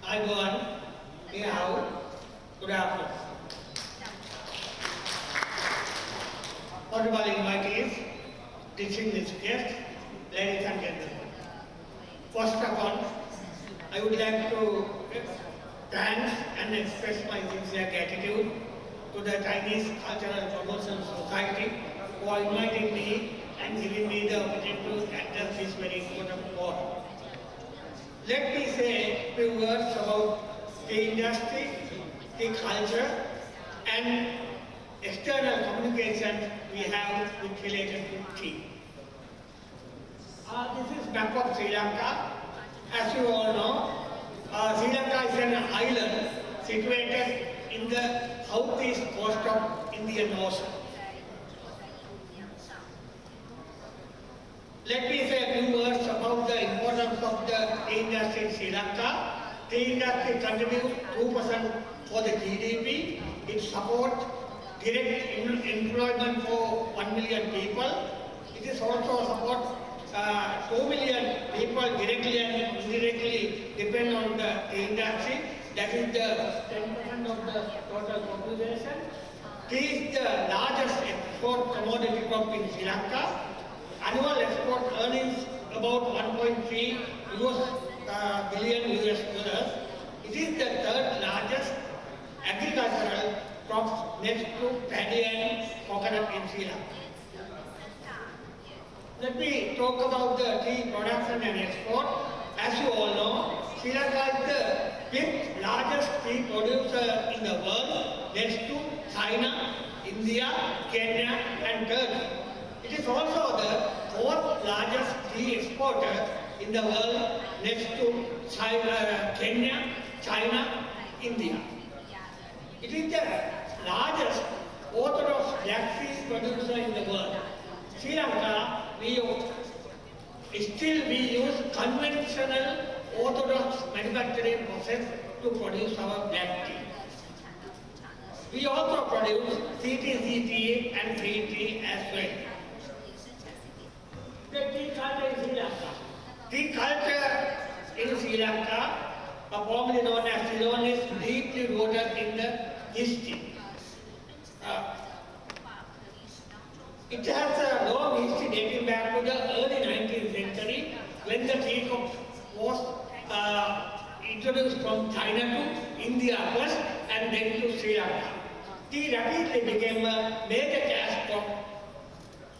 Everyone, we have good afternoon. Honorable invitees, distinguished guests, ladies and gentlemen. First of all, I would like to thank and express my sincere gratitude to the Chinese Cultural Promotion Society who are inviting me and giving me the opportunity to address this very important forum. Let me say a few words about the industry, the culture, and external communication we have with related to tea. This is map of Sri Lanka. As you all know, Sri Lanka is an island situated in the southeast coast of Indian Ocean. Let me say a few words about the importance of the tea industry in Sri Lanka. Tea industry contributes 2% for the GDP. It supports direct employment for 1 million people. It is also supports 2 million people directly and indirectly depend on the tea industry. That is the 10% of the total population. Tea is the largest export commodity crop in Sri Lanka. Annual export earnings about 1.3 billion US dollars. It is the third largest agricultural crops next to paddy and coconut in Sri Lanka. Let me talk about the tea production and export. As you all know, Sri Lanka is the 5th largest tea producer in the world next to China, India, Kenya and Turkey. It is also the 4th largest tea exporter in the world next to China, Kenya, China, India. It is the largest orthodox black tea producer in the world. Sri Lanka, we use conventional orthodox manufacturing process to produce our black tea. We also produce CTC tea and green tea as well. The tea culture in Sri Lanka. Tea culture in Sri Lanka, formerly known as Ceylon, is deeply rooted in the history. It has a long history dating back to the early 19th century when the tea was introduced from China to India first and then to Sri Lanka. Tea rapidly became a major cash crop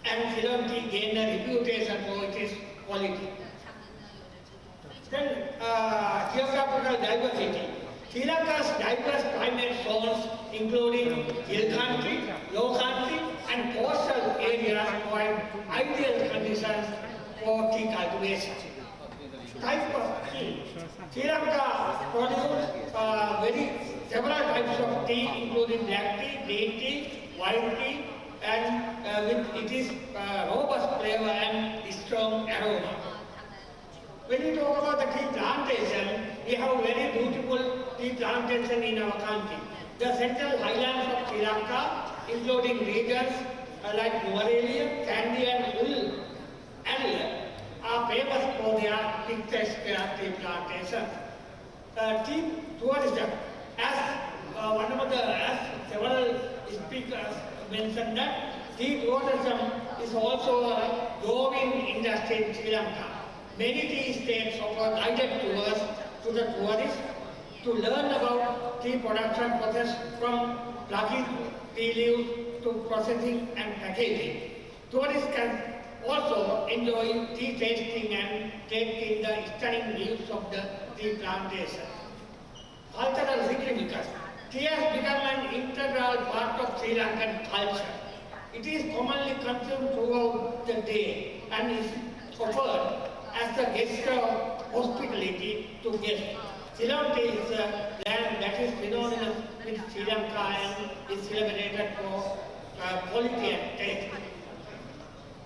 and Ceylon tea gained a reputation for its quality. Then geographical diversity. Sri Lanka's diverse climate zones including hill country, low country and coastal areas provide ideal conditions for tea cultivation. Type of tea. Sri Lanka produces several types of tea including black tea, green tea, white tea and with its robust flavor and strong aroma. When we talk about the tea plantation, we have very beautiful tea plantation in our country. The central highlands of Sri Lanka, including regions like Nuwara, Kandy and Ull, are famous for their picturesque tea plantations. Tea tourism, as several speakers mentioned that tea tourism is also a growing industry in Sri Lanka. Many tea estates offer guided tours to the tourists to learn about tea production process from plucking tea leaves to processing and packaging. Tourists can also enjoy tea tasting and take in the stunning views of the tea plantation. Cultural significance. Tea has become an integral part of Sri Lankan culture. It is commonly consumed throughout the day and is offered as a gesture of hospitality to guests. Ceylon tea is a land that is synonymous with Sri Lanka and is celebrated for quality and taste.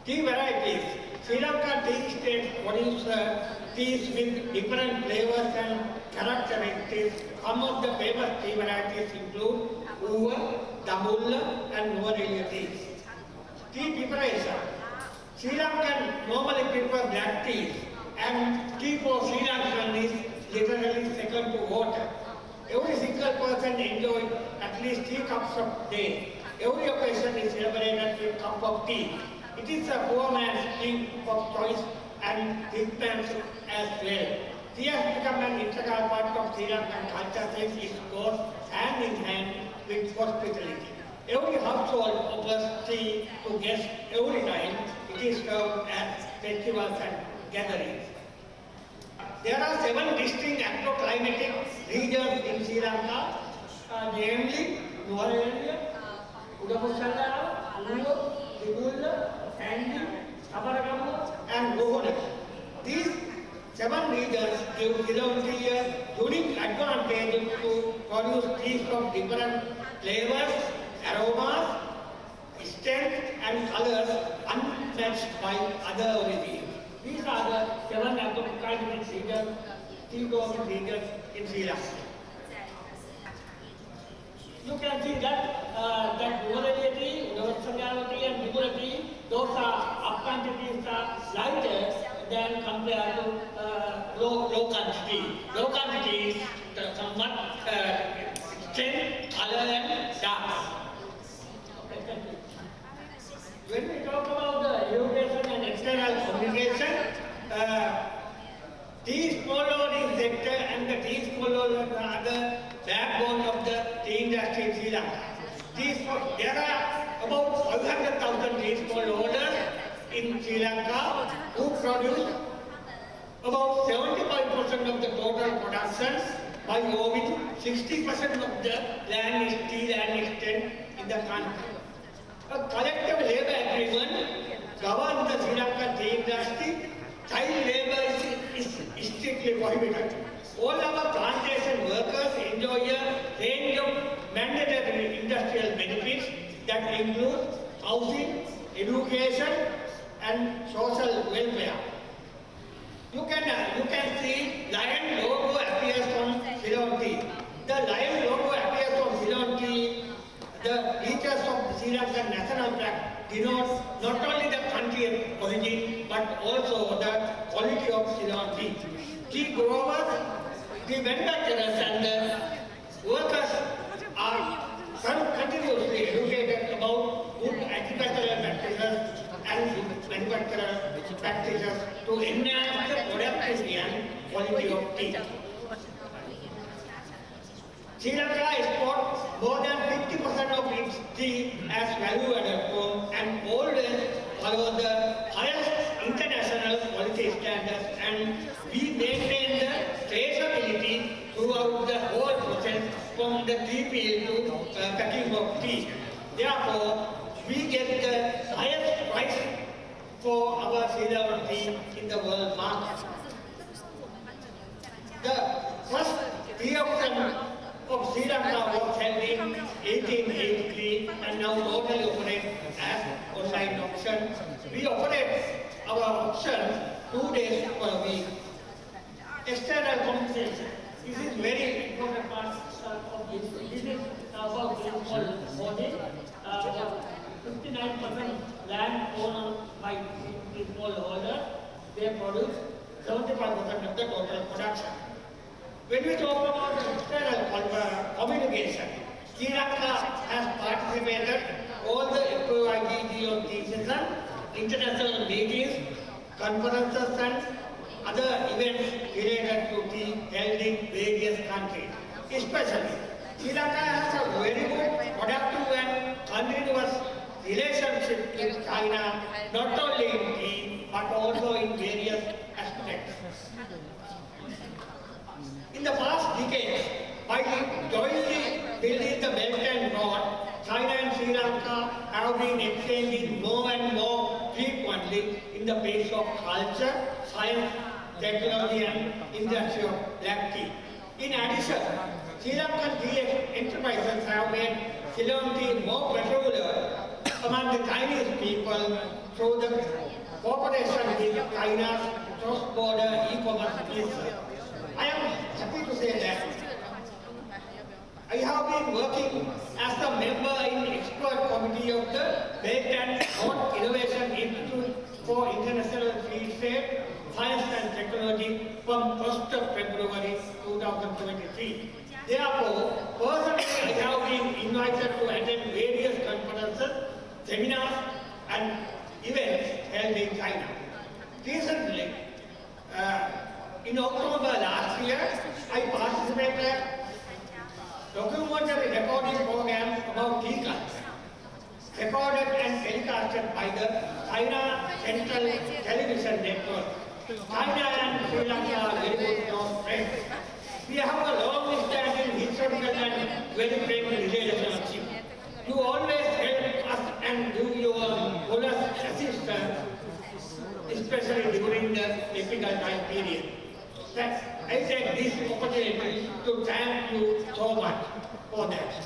Tea varieties. Sri Lanka tea estates produce teas with different flavors and characteristics. Some of the famous tea varieties include Uva, Bandula and Nuwara teas. Tea preparation. Sri Lankan normally prefer black tea and tea for Sri Lankan is literally second to water. least 3 cups of tea. Every occasion is celebrated with a cup of tea. It is a poor man's drink of choice and rich man's as well. Tea has become an integral part of Sri Lankan culture since it goes hand in hand with hospitality. Every household offers tea to guests every time it is served at festivals and gatherings. There are 7 distinct agroclimatic regions in Sri Lanka, namely Nuwara, Udapusala, Ulu, Bandula, Sandy, Kobbekaduwa, and Rohana. These 7 regions give Xiaogan a unique advantage to produce teas of different flavors, aromas, strength, and colors unmatched by other origins. These are the 7 agroclimatic regions, tea-growing regions in Sri Lanka. You can see that Nuwara tea, Udapusala tea, and Bandula tea, those are up-country teas are lighter than compared to low-country tea. Low-country tea is somewhat strength, color, and dark. When we talk about the education and external communication, tea is followed in sector and the tea is followed are the backbone of the tea industry in Sri Lanka. There are about 500,000 tea smallholders in Sri Lanka who produce about 75% of the total production by owning 60% of the land is tea land extent in the country. A collective labor agreement governs the Sri Lankan tea industry. Child labor is strictly prohibited. All our plantation workers enjoy a range of mandatory industrial benefits that include housing, education, and social welfare. You can see lion logo appears on Ceylon tea. The lion logo appears on Ceylon tea. The features of Sri Lankan national flag denotes not only the country of origin but also the quality of Ceylon tea. Tea growers, the manufacturers, and the workers are continuously educated about good agricultural practices and good manufacturer practices to enhance the productivity and quality of tea. Sri Lanka exports more than 50% of its tea as value-added form and always follow the highest international quality standards, and we maintain the traceability throughout the whole process from the tea field to packing of tea. Therefore, we get the highest price for our Sri Lankan tea in the world market. The first tea auction of Sri Lanka was held in 1883 and now totally operates as online auction. We operate our auction 2 days per week. External compensation. This is very important part of this. This is about holding. 59% land owned by the smallholders. They produce 75% of the total production. When we talk about the external communication, Sri Lanka has participated all the FOIGG on tea season, international meetings, conferences, and other events related to tea held in various countries. Especially, Sri Lanka has a very good, productive, and continuous relationship with China, not only in tea but also in various aspects. In the past decades, by jointly building the Belt and Road, China and Sri Lanka have been exchanging more and more frequently in the fields of culture, science, technology, and industry of black tea. In addition, Sri Lankan tea enterprises have made Ceylon tea more popular among the Chinese people through the cooperation with China's cross-border e-commerce business. I am happy to say that I have been working as a member in expert committee of the Belt and Road Innovation Institute for International Free Trade, Science and Technology from 1st of February 2023 field. Therefore, personally I have been invited to attend various conferences, seminars and events held in China. Recently, in October last year, I participated in a documentary recording program about tea culture, recorded and telecasted by the China Central Television Network. China and Sri Lanka are very good known friends. We have a long-standing historical and very friendly relationship. You always help us and do your full assistance, especially during the difficult time period. I take this opportunity to thank you so much for that.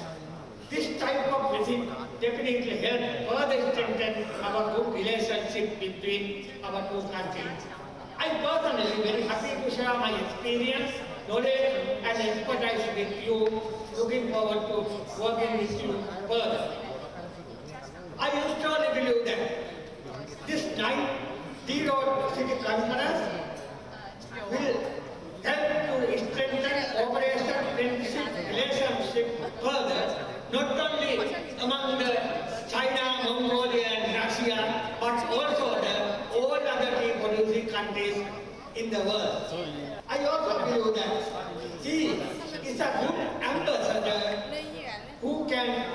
This type of visit definitely helps further strengthen our good relationship between our two countries. I personally very happy to share my experience, knowledge and expertise with you. Looking forward to working with you further. I strongly believe that this 9th City Conference will help to strengthen cooperation, friendship, relationship further, not only among the China, Mongolia and Russia, but also the all other tea producing countries in the world. I also believe that he is a good ambassador who can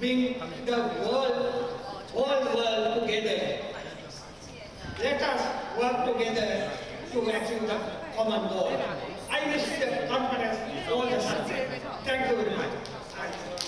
bring the whole world together. Let us work together to achieve the common goal. I wish the conference all the success. Thank you very much.